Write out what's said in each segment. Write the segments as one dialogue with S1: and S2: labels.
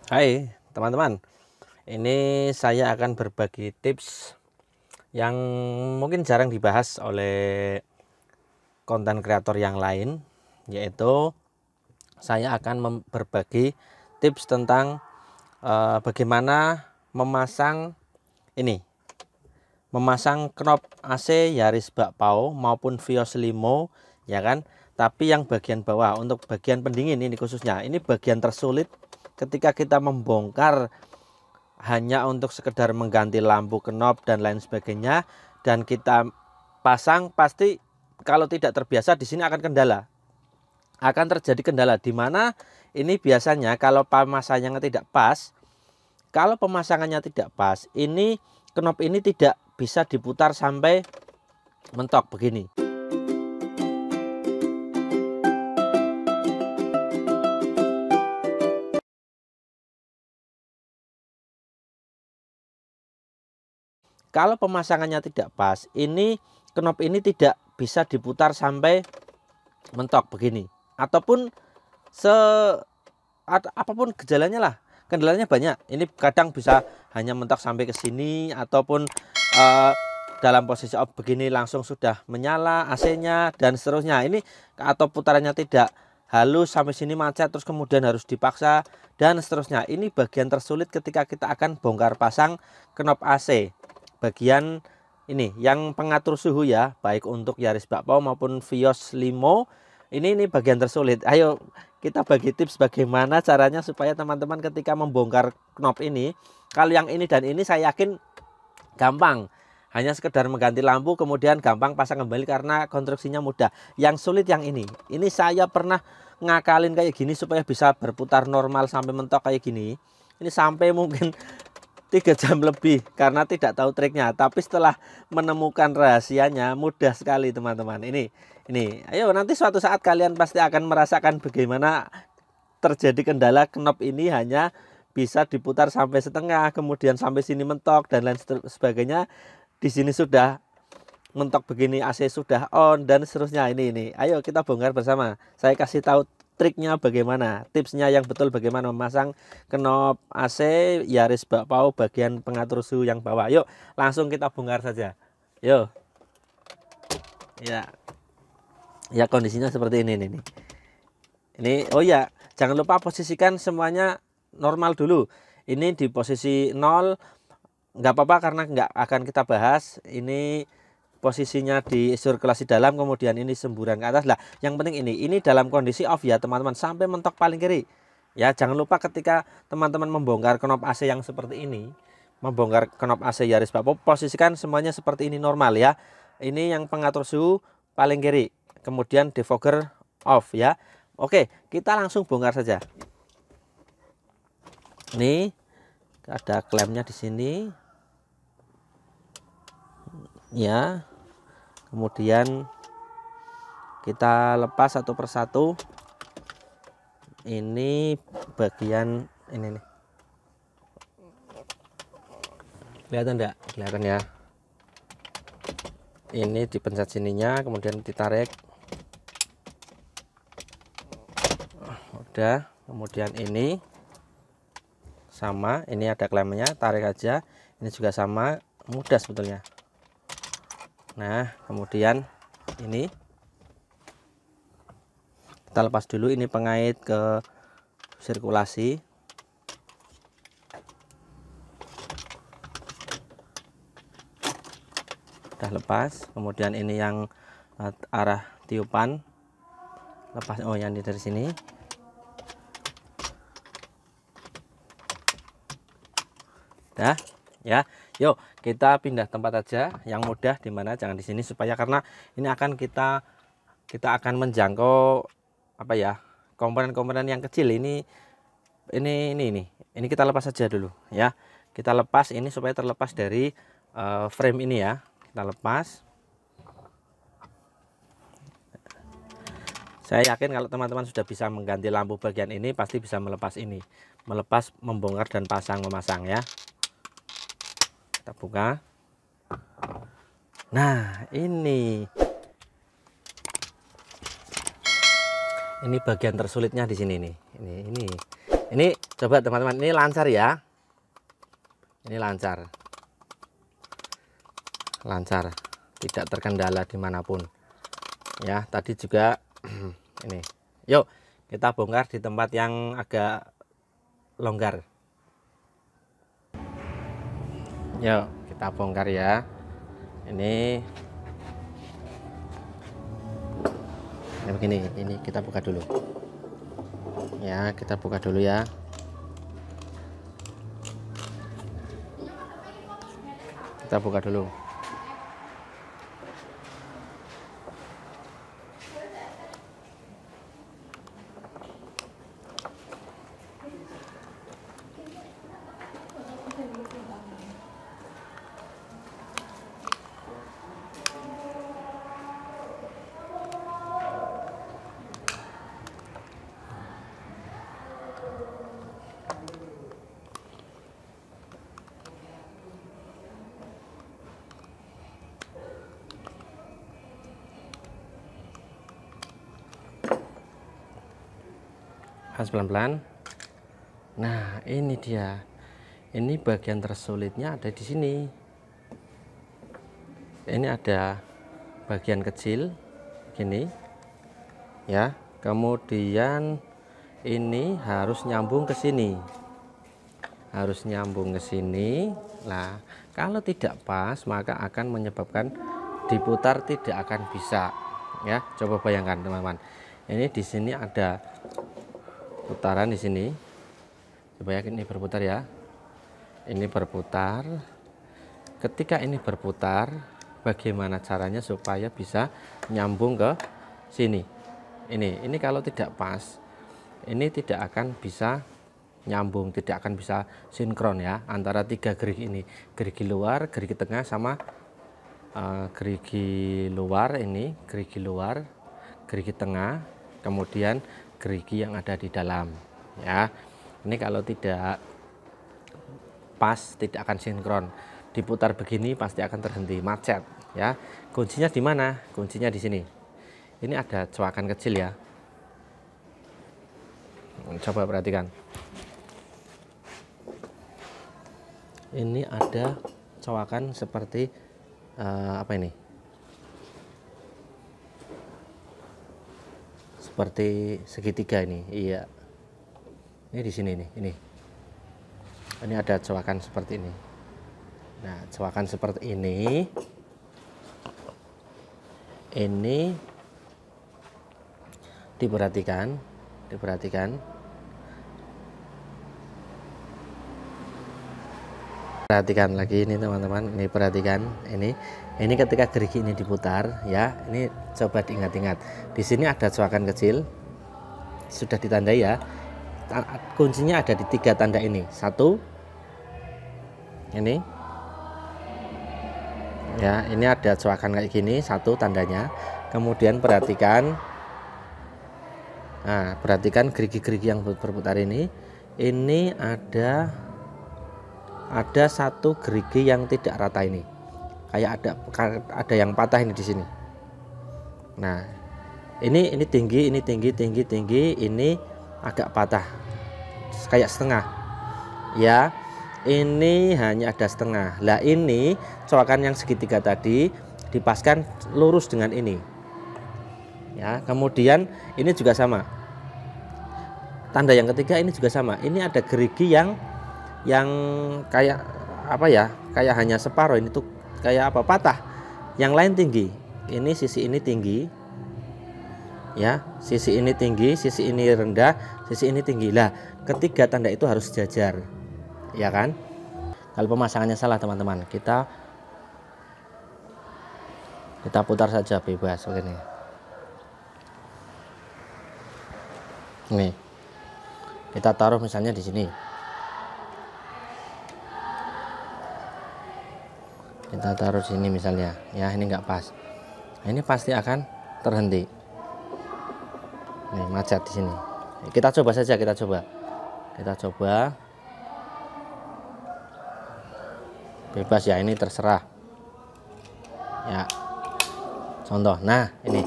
S1: Hai teman-teman, ini saya akan berbagi tips yang mungkin jarang dibahas oleh konten kreator yang lain, yaitu saya akan berbagi tips tentang bagaimana memasang knop AC Yaris Bakpao maupun Vios Limo, ya kan. Tapi yang bagian bawah untuk bagian pendingin ini khususnya, ini bagian tersulit ketika kita membongkar hanya untuk sekedar mengganti lampu knop dan lain sebagainya, dan kita pasang, pasti kalau tidak terbiasa di sini akan terjadi kendala di mana ini biasanya kalau pemasangannya tidak pas, ini knop ini tidak bisa diputar sampai mentok begini. Kalau pemasangannya tidak pas, ini knop ini tidak bisa diputar sampai mentok begini. Ataupun apapun gejalanya lah, kendalanya banyak. Ini kadang bisa hanya mentok sampai ke sini, ataupun dalam posisi off begini langsung sudah menyala AC-nya dan seterusnya. Ini atau putarannya tidak halus sampai sini macet, terus kemudian harus dipaksa dan seterusnya. Ini bagian tersulit ketika kita akan bongkar pasang knop AC. Bagian ini yang pengatur suhu ya, baik untuk Yaris Bakpao maupun Vios Limo. Ini bagian tersulit. Ayo kita bagi tips bagaimana caranya supaya teman-teman ketika membongkar knop ini, kalau yang ini dan ini saya yakin gampang. Hanya sekedar mengganti lampu kemudian gampang pasang kembali karena konstruksinya mudah. Yang sulit yang ini. Ini saya pernah ngakalin kayak gini supaya bisa berputar normal sampai mentok kayak gini. Ini sampai mungkin 3 jam lebih karena tidak tahu triknya. Tapi setelah menemukan rahasianya mudah sekali teman-teman. Ini ayo nanti suatu saat kalian pasti akan merasakan bagaimana terjadi kendala knop ini hanya bisa diputar sampai setengah, kemudian sampai sini mentok dan lain sebagainya. Di sini sudah mentok begini, AC sudah on dan seterusnya. Ini ayo kita bongkar bersama. Saya kasih tahu triknya bagaimana, tipsnya yang betul bagaimana memasang knop AC Yaris Bakpao bagian pengatur suhu yang bawah. Yuk langsung kita bongkar saja. Yuk. Ya kondisinya seperti ini nih. Ini oh ya, jangan lupa posisikan semuanya normal dulu. Ini di posisi 0 nggak apa-apa karena nggak akan kita bahas. Ini posisinya di sirkulasi dalam, kemudian ini semburan ke atas lah. Yang penting ini dalam kondisi off ya teman-teman, sampai mentok paling kiri. Ya jangan lupa ketika teman-teman membongkar knop AC yang seperti ini, membongkar knop AC Yaris Bakpao, posisikan semuanya seperti ini normal ya. Ini yang pengatur suhu paling kiri, kemudian defogger off ya. Oke, kita langsung bongkar saja. Ini ada klemnya di sini. Ya. Kemudian kita lepas satu persatu. Ini bagian ini nih. Kelihatan enggak? Kelihatan ya. Ini dipencet sininya, kemudian ditarik. Udah, kemudian ini sama, ini ada klemnya, tarik aja. Ini juga sama, mudah sebetulnya. Nah, kemudian ini kita lepas dulu, ini pengait ke sirkulasi. Udah lepas, kemudian ini yang arah tiupan lepas. Oh, yang dari sini. Dah ya. Yuk kita pindah tempat aja yang mudah, dimana jangan di sini, supaya karena ini akan kita akan menjangkau apa ya, komponen-komponen yang kecil. Ini kita lepas saja dulu ya. Kita lepas ini supaya terlepas dari frame ini ya. Kita lepas. Saya yakin kalau teman-teman sudah bisa mengganti lampu bagian ini, pasti bisa melepas ini, melepas, membongkar dan memasang ya. Kita buka. Nah, ini bagian tersulitnya di sini nih. Ini Ini coba teman-teman, ini lancar ya. Ini lancar. Lancar, tidak terkendala dimanapun. Ya, tadi juga ini. Yuk, kita bongkar di tempat yang agak longgar. Yuk, kita bongkar ya. Ini begini, ini kita buka dulu. Ya, kita buka dulu ya. Kita buka dulu. Harus pelan-pelan. Nah, ini dia. Ini bagian tersulitnya ada di sini. Ini ada bagian kecil gini. Ya, kemudian ini harus nyambung ke sini. Harus nyambung ke sini. Nah, kalau tidak pas maka akan menyebabkan diputar tidak akan bisa. Ya, coba bayangkan teman-teman. Ini di sini ada putaran di sini. Coba ya, ini berputar ya. Ini berputar. Ketika ini berputar, bagaimana caranya supaya bisa nyambung ke sini? Ini kalau tidak pas, ini tidak akan bisa nyambung, tidak akan bisa sinkron ya antara tiga gerigi ini. Gerigi luar, gerigi tengah sama gerigi luar ini, gerigi luar, gerigi tengah, kemudian gerigi yang ada di dalam ya. Ini kalau tidak pas tidak akan sinkron, diputar begini pasti akan terhenti, macet ya. Kuncinya di mana? Kuncinya di sini. Ini ada coakan kecil ya, coba perhatikan. Ini ada coakan seperti apa ini, seperti segitiga ini. Iya, ini di sini nih, ini ada coakan seperti ini. Nah, coakan seperti ini diperhatikan lagi ini teman-teman. Ini perhatikan, ini ketika gerigi ini diputar ya. Ini coba diingat-ingat, di sini ada coakan kecil sudah ditandai ya. Kuncinya ada di tiga tanda ini. Satu, ini ya, ini ada coakan kayak gini, satu tandanya. Kemudian perhatikan, nah perhatikan gerigi-gerigi yang berputar ini ada satu gerigi yang tidak rata ini, kayak ada yang patah ini di sini. Nah, ini tinggi, ini tinggi, ini agak patah kayak setengah ya. Ini hanya ada setengah. Lah, ini coakan yang segitiga tadi dipaskan lurus dengan ini ya. Kemudian ini juga sama, tanda yang ketiga ini juga sama. Ini ada gerigi yang kayak apa ya, kayak hanya separuh, ini tuh kayak apa, patah. Yang lain tinggi. Ini sisi ini tinggi ya, sisi ini tinggi, sisi ini rendah, sisi ini tinggi. Lah, ketiga tanda itu harus sejajar ya kan. Kalau pemasangannya salah teman-teman, kita putar saja bebas begini. Nih, kita taruh misalnya di sini. Kita taruh sini misalnya ya, ini nggak pas. Nah, ini pasti akan terhenti. Nih, macet di sini. Kita coba saja, kita coba bebas ya, ini terserah ya. Contoh, nah ini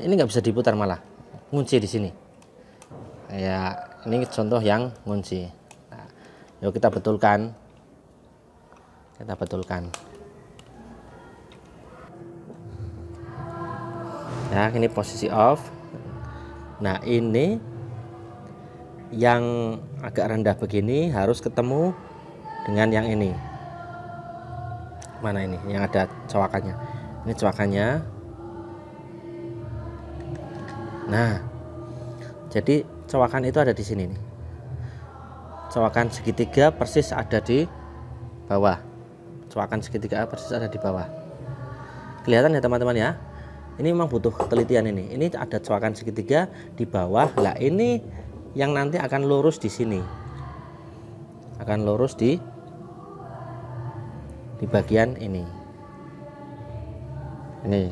S1: nggak bisa diputar, malah ngunci di sini. Ya, ini contoh yang ngunci. Nah, yuk kita betulkan. Kita betulkan. Ya, ini posisi off. Nah, ini yang agak rendah begini harus ketemu dengan yang ini. Mana ini? Yang ada cowakannya. Ini cowakannya. Nah, jadi cowakan itu ada di sini nih. Cowakan segitiga persis ada di bawah. Cowakan segitiga persis ada di bawah. Kelihatan ya teman-teman ya? Ini memang butuh telitian ini. Ini ada cowakan segitiga di bawah. Lah ini yang nanti akan lurus di sini. Akan lurus di bagian ini. Ini.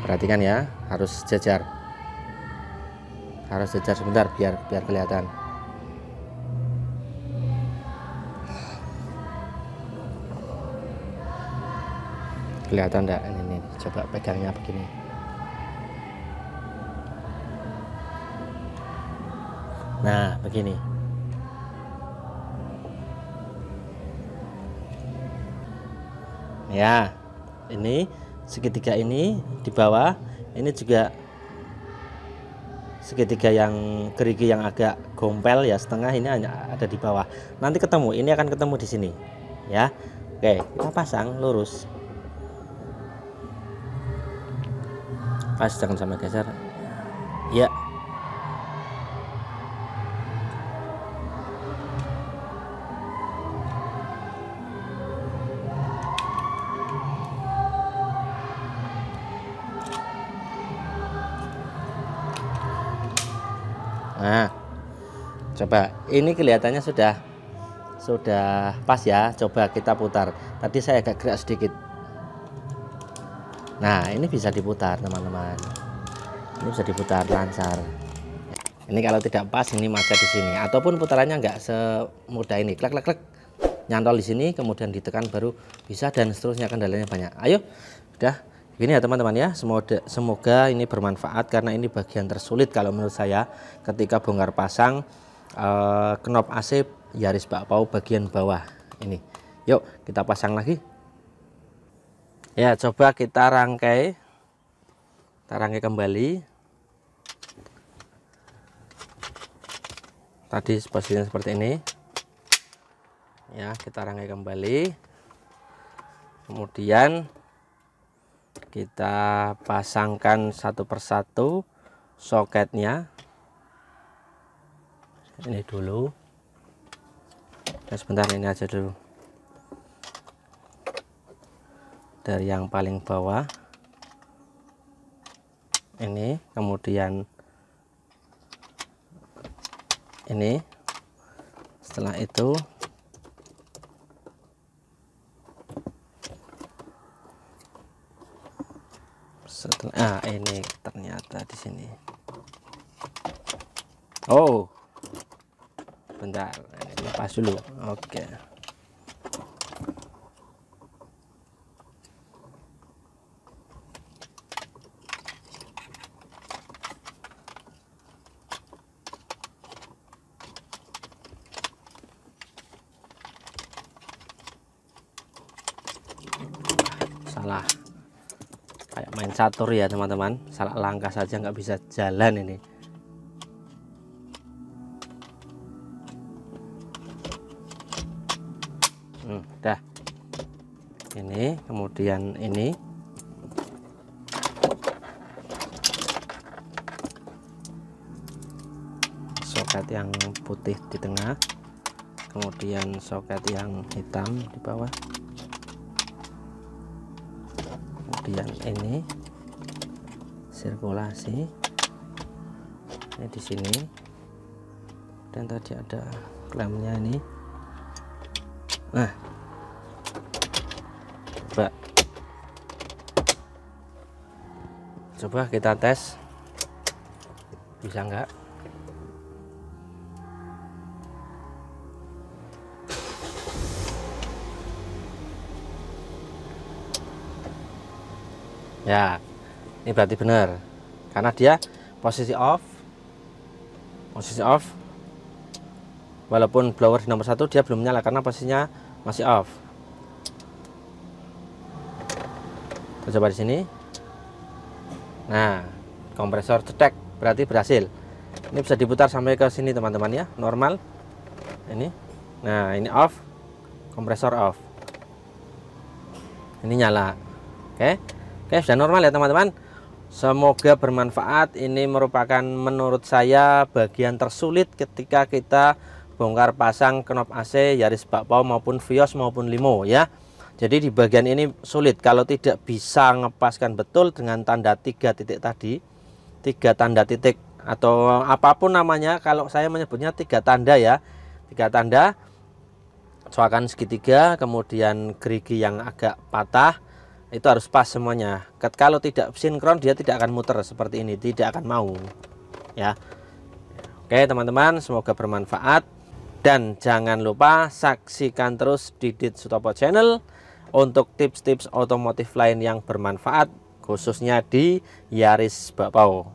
S1: Perhatikan ya, harus sejajar. Harus sejajar sebentar biar kelihatan. Kelihatan enggak ini? Coba pegangnya begini. Nah, begini. Ya, ini segitiga ini di bawah, ini juga segitiga yang gerigi yang agak gompel ya setengah ini hanya ada di bawah. Nanti ketemu, ini akan ketemu di sini. Ya. Oke, kita pasang lurus. Pas, jangan sampai geser. Ya. Nah, coba ini kelihatannya sudah pas ya. Coba kita putar. Tadi saya agak gerak sedikit. Nah, ini bisa diputar teman-teman. Ini bisa diputar lancar. Ini kalau tidak pas ini macet di sini. Ataupun putarannya nggak semudah ini. Klek klek klek. Nyantol di sini, kemudian ditekan baru bisa, dan seterusnya, kendalanya banyak. Ayo, udah. Gini ya teman-teman ya, semoga ini bermanfaat karena ini bagian tersulit kalau menurut saya ketika bongkar pasang knop AC Yaris bakpao bagian bawah ini. Yuk kita pasang lagi. Ya, coba kita rangkai kembali. Tadi posisinya seperti ini. Ya, kita rangkai kembali. Kemudian kita pasangkan satu persatu soketnya. Ini dulu. Ya, sebentar, ini aja dulu. Dari yang paling bawah. Ini, kemudian ini. Setelah itu ini ternyata di sini. Oh, bentar, ini lepas dulu. Oke. Salah. Kayak main catur ya teman-teman, salah langkah saja nggak bisa jalan ini. Dah. Ini kemudian ini. Soket yang putih di tengah, kemudian soket yang hitam di bawah. Kemudian ini sirkulasi ini di sini, dan tadi ada klemnya ini. Nah, coba kita tes bisa enggak. Ya, ini berarti benar karena dia posisi off. Walaupun blower di nomor 1 dia belum nyala karena posisinya masih off. Kita coba di sini. Nah, kompresor cetek, berarti berhasil. Ini bisa diputar sampai ke sini teman-teman ya, normal. Ini. Nah, ini off. Kompresor off. Ini nyala. Oke. Oke, sudah normal ya teman-teman. Semoga bermanfaat. Ini merupakan menurut saya bagian tersulit ketika kita bongkar pasang knop AC Yaris Bakpao maupun Vios maupun Limo ya. Jadi di bagian ini sulit kalau tidak bisa ngepaskan betul dengan tanda 3 titik tadi. 3 tanda titik atau apapun namanya, kalau saya menyebutnya 3 tanda ya. 3 tanda, coakan segitiga, kemudian gerigi yang agak patah, itu harus pas semuanya. Kalau tidak sinkron dia tidak akan muter seperti ini, tidak akan mau ya. Oke teman-teman, semoga bermanfaat dan jangan lupa saksikan terus Didit Sutopo channel untuk tips-tips otomotif lain yang bermanfaat khususnya di Yaris Bakpao.